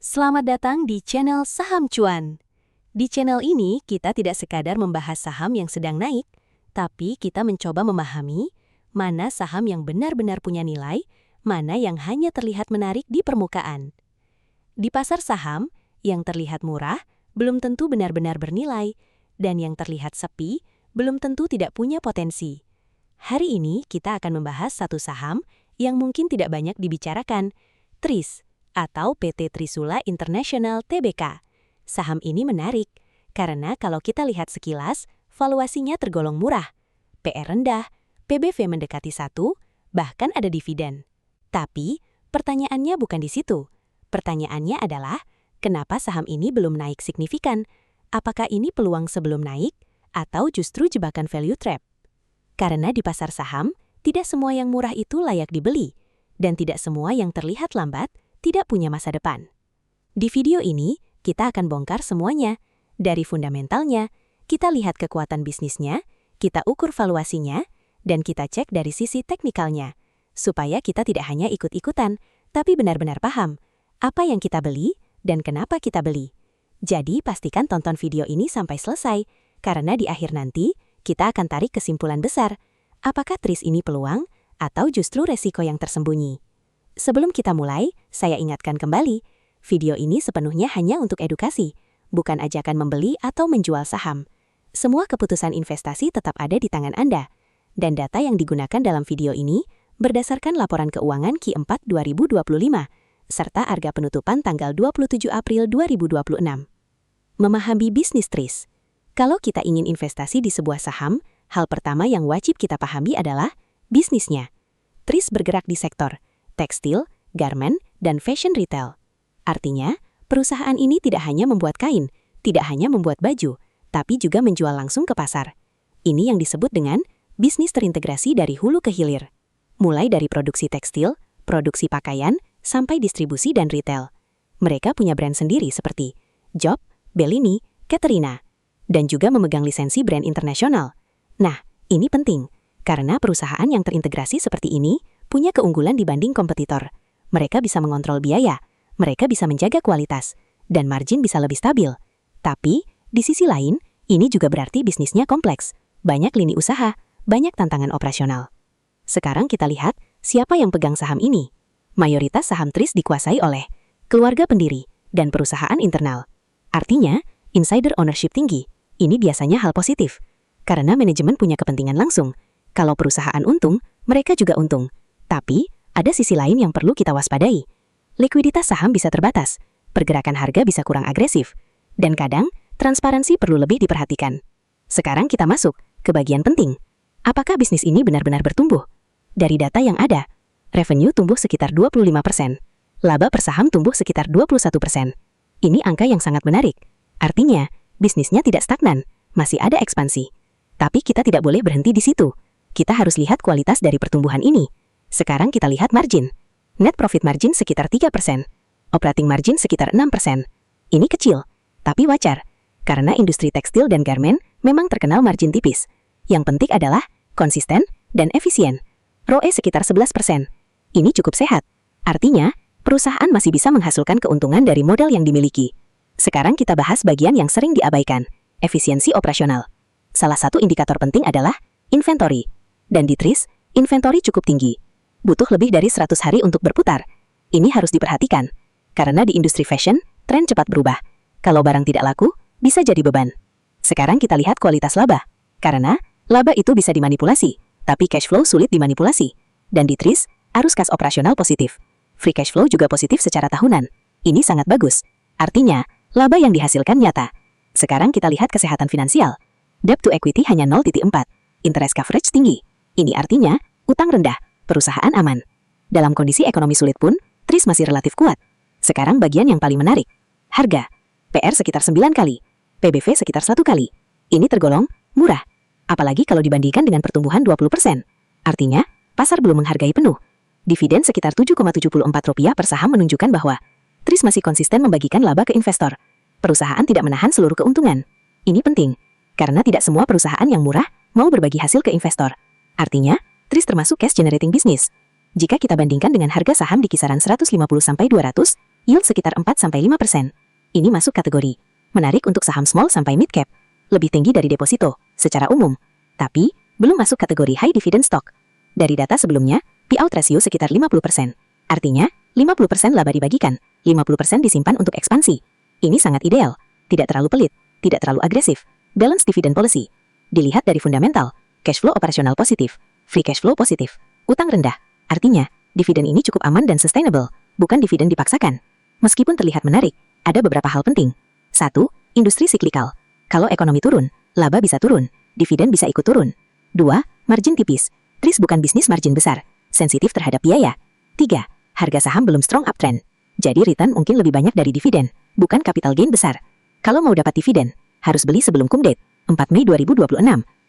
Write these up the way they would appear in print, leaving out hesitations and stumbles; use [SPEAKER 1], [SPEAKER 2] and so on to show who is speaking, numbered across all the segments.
[SPEAKER 1] Selamat datang di channel Saham Cuan. Di channel ini, kita tidak sekadar membahas saham yang sedang naik, tapi kita mencoba memahami mana saham yang benar-benar punya nilai, mana yang hanya terlihat menarik di permukaan. Di pasar saham, yang terlihat murah belum tentu benar-benar bernilai, dan yang terlihat sepi belum tentu tidak punya potensi. Hari ini, kita akan membahas satu saham yang mungkin tidak banyak dibicarakan, TRIS, atau PT Trisula International Tbk. Saham ini menarik, karena kalau kita lihat sekilas, valuasinya tergolong murah. PR rendah, PBV mendekati 1, bahkan ada dividen. Tapi, pertanyaannya bukan di situ. Pertanyaannya adalah, kenapa saham ini belum naik signifikan? Apakah ini peluang sebelum naik, atau justru jebakan value trap? Karena di pasar saham, tidak semua yang murah itu layak dibeli, dan tidak semua yang terlihat lambat tidak punya masa depan. Di video ini, kita akan bongkar semuanya. Dari fundamentalnya, kita lihat kekuatan bisnisnya, kita ukur valuasinya, dan kita cek dari sisi teknikalnya, supaya kita tidak hanya ikut-ikutan, tapi benar-benar paham apa yang kita beli dan kenapa kita beli. Jadi, pastikan tonton video ini sampai selesai, karena di akhir nanti, kita akan tarik kesimpulan besar, apakah TRIS ini peluang atau justru resiko yang tersembunyi. Sebelum kita mulai, saya ingatkan kembali, video ini sepenuhnya hanya untuk edukasi, bukan ajakan membeli atau menjual saham. Semua keputusan investasi tetap ada di tangan Anda, dan data yang digunakan dalam video ini berdasarkan laporan keuangan Q4 2025, serta harga penutupan tanggal 27 April 2026. Memahami bisnis TRIS. Kalau kita ingin investasi di sebuah saham, hal pertama yang wajib kita pahami adalah bisnisnya. TRIS bergerak di sektor tekstil, garment, dan fashion retail. Artinya, perusahaan ini tidak hanya membuat kain, tidak hanya membuat baju, tapi juga menjual langsung ke pasar. Ini yang disebut dengan bisnis terintegrasi dari hulu ke hilir. Mulai dari produksi tekstil, produksi pakaian, sampai distribusi dan retail. Mereka punya brand sendiri seperti Job, Bellini, Caterina, dan juga memegang lisensi brand internasional. Nah, ini penting, karena perusahaan yang terintegrasi seperti ini punya keunggulan dibanding kompetitor. Mereka bisa mengontrol biaya, mereka bisa menjaga kualitas, dan margin bisa lebih stabil. Tapi, di sisi lain, ini juga berarti bisnisnya kompleks, banyak lini usaha, banyak tantangan operasional. Sekarang kita lihat siapa yang pegang saham ini. Mayoritas saham TRIS dikuasai oleh keluarga pendiri dan perusahaan internal. Artinya, insider ownership tinggi. Ini biasanya hal positif, karena manajemen punya kepentingan langsung. Kalau perusahaan untung, mereka juga untung. Tapi, ada sisi lain yang perlu kita waspadai. Likuiditas saham bisa terbatas, pergerakan harga bisa kurang agresif, dan kadang, transparansi perlu lebih diperhatikan. Sekarang kita masuk ke bagian penting. Apakah bisnis ini benar-benar bertumbuh? Dari data yang ada, revenue tumbuh sekitar 25%, laba per saham tumbuh sekitar 21%. Ini angka yang sangat menarik. Artinya, bisnisnya tidak stagnan, masih ada ekspansi. Tapi kita tidak boleh berhenti di situ. Kita harus lihat kualitas dari pertumbuhan ini. Sekarang kita lihat margin. Net profit margin sekitar 3%. Operating margin sekitar 6%. Ini kecil, tapi wajar. Karena industri tekstil dan garment memang terkenal margin tipis. Yang penting adalah konsisten dan efisien. ROE sekitar 11%. Ini cukup sehat. Artinya, perusahaan masih bisa menghasilkan keuntungan dari modal yang dimiliki. Sekarang kita bahas bagian yang sering diabaikan, efisiensi operasional. Salah satu indikator penting adalah inventory. Dan di TRIS, inventory cukup tinggi. Butuh lebih dari 100 hari untuk berputar. Ini harus diperhatikan. Karena di industri fashion, tren cepat berubah. Kalau barang tidak laku, bisa jadi beban. Sekarang kita lihat kualitas laba. Karena, laba itu bisa dimanipulasi, tapi cash flow sulit dimanipulasi. Dan di TRIS, arus kas operasional positif. Free cash flow juga positif secara tahunan. Ini sangat bagus. Artinya, laba yang dihasilkan nyata. Sekarang kita lihat kesehatan finansial. Debt to equity hanya 0,4. Interest coverage tinggi. Ini artinya, utang rendah, perusahaan aman. Dalam kondisi ekonomi sulit pun, TRIS masih relatif kuat. Sekarang bagian yang paling menarik. Harga. PR sekitar 9 kali. PBV sekitar 1 kali. Ini tergolong murah. Apalagi kalau dibandingkan dengan pertumbuhan 20%. Artinya, pasar belum menghargai penuh. Dividen sekitar Rp7,74 per saham menunjukkan bahwa TRIS masih konsisten membagikan laba ke investor. Perusahaan tidak menahan seluruh keuntungan. Ini penting, karena tidak semua perusahaan yang murah mau berbagi hasil ke investor. Artinya, TRIS termasuk cash generating business. Jika kita bandingkan dengan harga saham di kisaran 150-200,
[SPEAKER 2] Yield sekitar 4-5%. Ini masuk kategori menarik untuk saham small sampai mid cap. Lebih tinggi dari deposito secara umum. Tapi, belum masuk kategori high dividend stock. Dari data sebelumnya, payout ratio sekitar 50%. Artinya, 50% laba dibagikan, 50% disimpan untuk ekspansi. Ini sangat ideal. Tidak terlalu pelit, tidak terlalu agresif. Balance dividend policy. Dilihat dari fundamental, cash flow operasional positif, free cash flow positif, utang rendah. Artinya, dividen ini cukup aman dan sustainable, bukan dividen dipaksakan. Meskipun terlihat menarik, ada beberapa hal penting. 1. Industri siklikal. Kalau ekonomi turun, laba bisa turun, dividen bisa ikut turun. 2. Margin tipis. TRIS bukan bisnis margin besar, sensitif terhadap biaya. 3. Harga saham belum strong uptrend. Jadi return mungkin lebih banyak dari dividen, bukan capital gain besar. Kalau mau dapat dividen, harus beli sebelum cum date, 4 Mei 2026.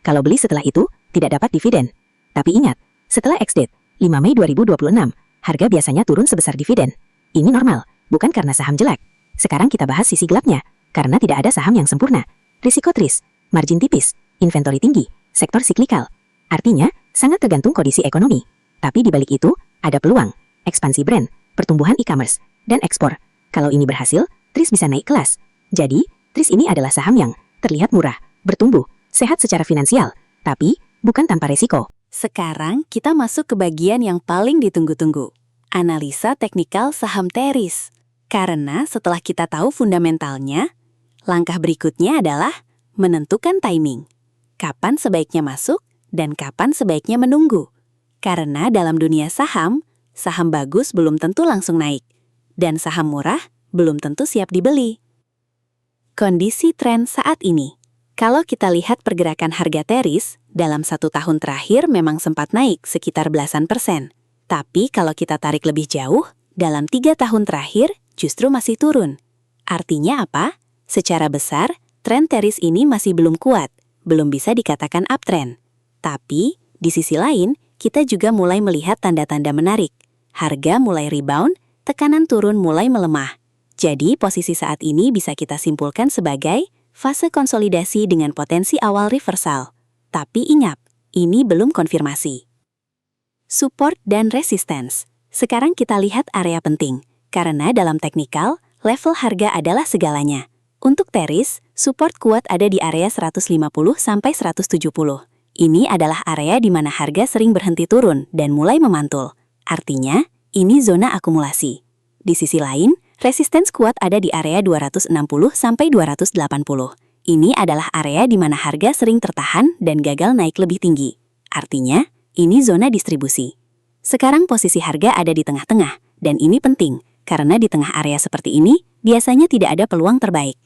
[SPEAKER 2] Kalau beli setelah itu, tidak dapat dividen. Tapi ingat, setelah ex-date, 5 Mei 2026, harga biasanya turun sebesar dividen. Ini normal, bukan karena saham jelek. Sekarang kita bahas sisi gelapnya, karena tidak ada saham yang sempurna. Risiko TRIS, margin tipis, inventory tinggi, sektor siklikal. Artinya, sangat tergantung kondisi ekonomi. Tapi di balik itu, ada peluang, ekspansi brand, pertumbuhan e-commerce, dan ekspor. Kalau ini berhasil, TRIS bisa naik kelas. Jadi, TRIS ini adalah saham yang terlihat murah, bertumbuh, sehat secara finansial, tapi bukan tanpa resiko.
[SPEAKER 1] Sekarang kita masuk ke bagian yang paling ditunggu-tunggu. Analisa teknikal saham TRIS. Karena setelah kita tahu fundamentalnya, langkah berikutnya adalah menentukan timing. Kapan sebaiknya masuk dan kapan sebaiknya menunggu. Karena dalam dunia saham, saham bagus belum tentu langsung naik. Dan saham murah belum tentu siap dibeli. Kondisi tren saat ini. Kalau kita lihat pergerakan harga TRIS, dalam 1 tahun terakhir memang sempat naik sekitar belasan persen. Tapi kalau kita tarik lebih jauh, dalam 3 tahun terakhir justru masih turun. Artinya apa? Secara besar, tren TRIS ini masih belum kuat, belum bisa dikatakan uptrend. Tapi, di sisi lain, kita juga mulai melihat tanda-tanda menarik. Harga mulai rebound, tekanan turun mulai melemah. Jadi, posisi saat ini bisa kita simpulkan sebagai fase konsolidasi dengan potensi awal reversal. Tapi ingat, ini belum konfirmasi. Support dan resistance. Sekarang kita lihat area penting, karena dalam teknikal, level harga adalah segalanya. Untuk TRIS, support kuat ada di area 150-170. Ini adalah area di mana harga sering berhenti turun dan mulai memantul. Artinya, ini zona akumulasi. Di sisi lain, resistance kuat ada di area 260-280. Ini adalah area di mana harga sering tertahan dan gagal naik lebih tinggi. Artinya, ini zona distribusi. Sekarang posisi harga ada di tengah-tengah, dan ini penting, karena di tengah area seperti ini, biasanya tidak ada peluang terbaik.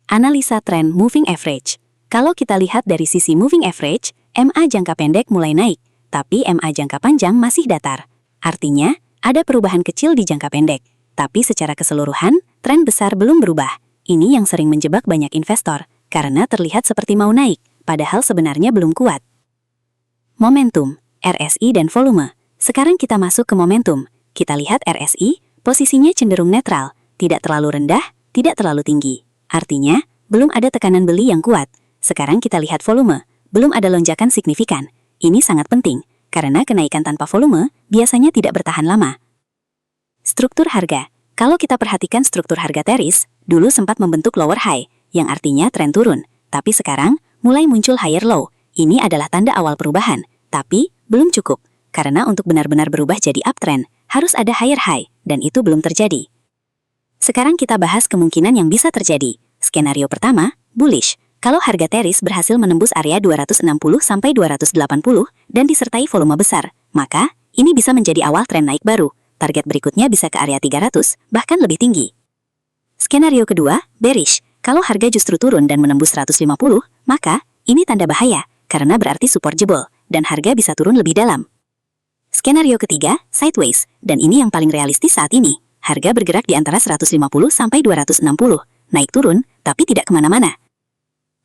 [SPEAKER 1] Analisa tren moving average. Kalau kita lihat dari sisi moving average, MA jangka pendek mulai naik, tapi MA jangka panjang masih datar. Artinya, ada perubahan kecil di jangka pendek, tapi secara keseluruhan, tren besar belum berubah. Ini yang sering menjebak banyak investor, karena terlihat seperti mau naik, padahal sebenarnya belum kuat. Momentum, RSI dan volume. Sekarang kita masuk ke momentum. Kita lihat RSI, posisinya cenderung netral, tidak terlalu rendah, tidak terlalu tinggi. Artinya, belum ada tekanan beli yang kuat. Sekarang kita lihat volume, belum ada lonjakan signifikan. Ini sangat penting, karena kenaikan tanpa volume biasanya tidak bertahan lama. Struktur harga. Kalau kita perhatikan struktur harga TRIS, dulu sempat membentuk lower high, yang artinya tren turun. Tapi sekarang, mulai muncul higher low. Ini adalah tanda awal perubahan, tapi belum cukup. Karena untuk benar-benar berubah jadi uptrend, harus ada higher high, dan itu belum terjadi. Sekarang kita bahas kemungkinan yang bisa terjadi. Skenario pertama, bullish. Kalau harga TRIS berhasil menembus area 260-280 dan disertai volume besar, maka ini bisa menjadi awal tren naik baru. Target berikutnya bisa ke area 300, bahkan lebih tinggi. Skenario kedua, bearish. Kalau harga justru turun dan menembus 150, maka ini tanda bahaya, karena berarti support jebol, dan harga bisa turun lebih dalam. Skenario ketiga, sideways, dan ini yang paling realistis saat ini. Harga bergerak di antara 150-260, naik turun, tapi tidak kemana-mana.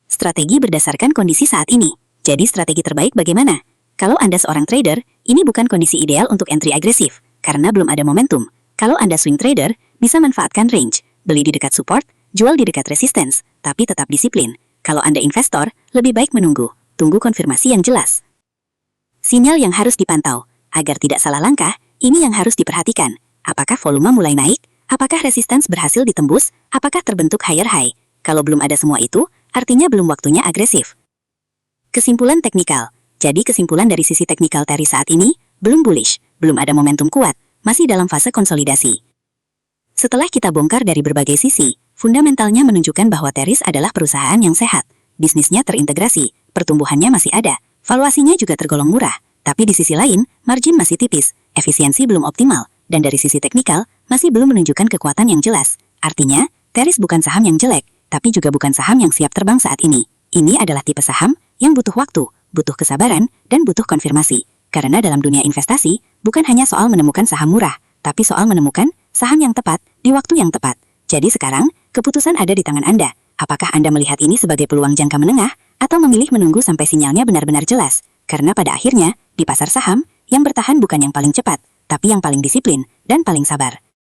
[SPEAKER 1] Strategi berdasarkan kondisi saat ini. Jadi strategi terbaik bagaimana? Kalau Anda seorang trader, ini bukan kondisi ideal untuk entry agresif, karena belum ada momentum. Kalau Anda swing trader, bisa manfaatkan range, beli di dekat support, jual di dekat resistance, tapi tetap disiplin. Kalau Anda investor, lebih baik menunggu, tunggu konfirmasi yang jelas. Sinyal yang harus dipantau. Agar tidak salah langkah, ini yang harus diperhatikan. Apakah volume mulai naik,
[SPEAKER 2] Apakah resistance berhasil ditembus? Apakah terbentuk higher high? Kalau belum ada semua itu, artinya belum waktunya agresif. Kesimpulan teknikal. Jadi kesimpulan dari sisi teknikal Teris saat ini, belum bullish, belum ada momentum kuat, masih dalam fase konsolidasi. Setelah kita bongkar dari berbagai sisi, fundamentalnya menunjukkan bahwa Teris adalah perusahaan yang sehat. Bisnisnya terintegrasi, pertumbuhannya masih ada, valuasinya juga tergolong murah. Tapi di sisi lain, margin masih tipis, efisiensi belum optimal, dan dari sisi teknikal, masih belum menunjukkan kekuatan yang jelas. Artinya, Teris bukan saham yang jelek, tapi juga bukan saham yang siap terbang saat ini. Ini adalah tipe saham yang butuh waktu, butuh kesabaran, dan butuh konfirmasi. Karena dalam dunia investasi, bukan hanya soal menemukan saham murah, tapi soal menemukan saham yang tepat di waktu yang tepat. Jadi sekarang, keputusan ada di tangan Anda. Apakah Anda melihat ini sebagai peluang jangka menengah, atau memilih menunggu sampai sinyalnya benar-benar jelas? Karena pada akhirnya, di pasar saham, yang bertahan bukan yang paling cepat, tapi yang paling disiplin dan paling sabar.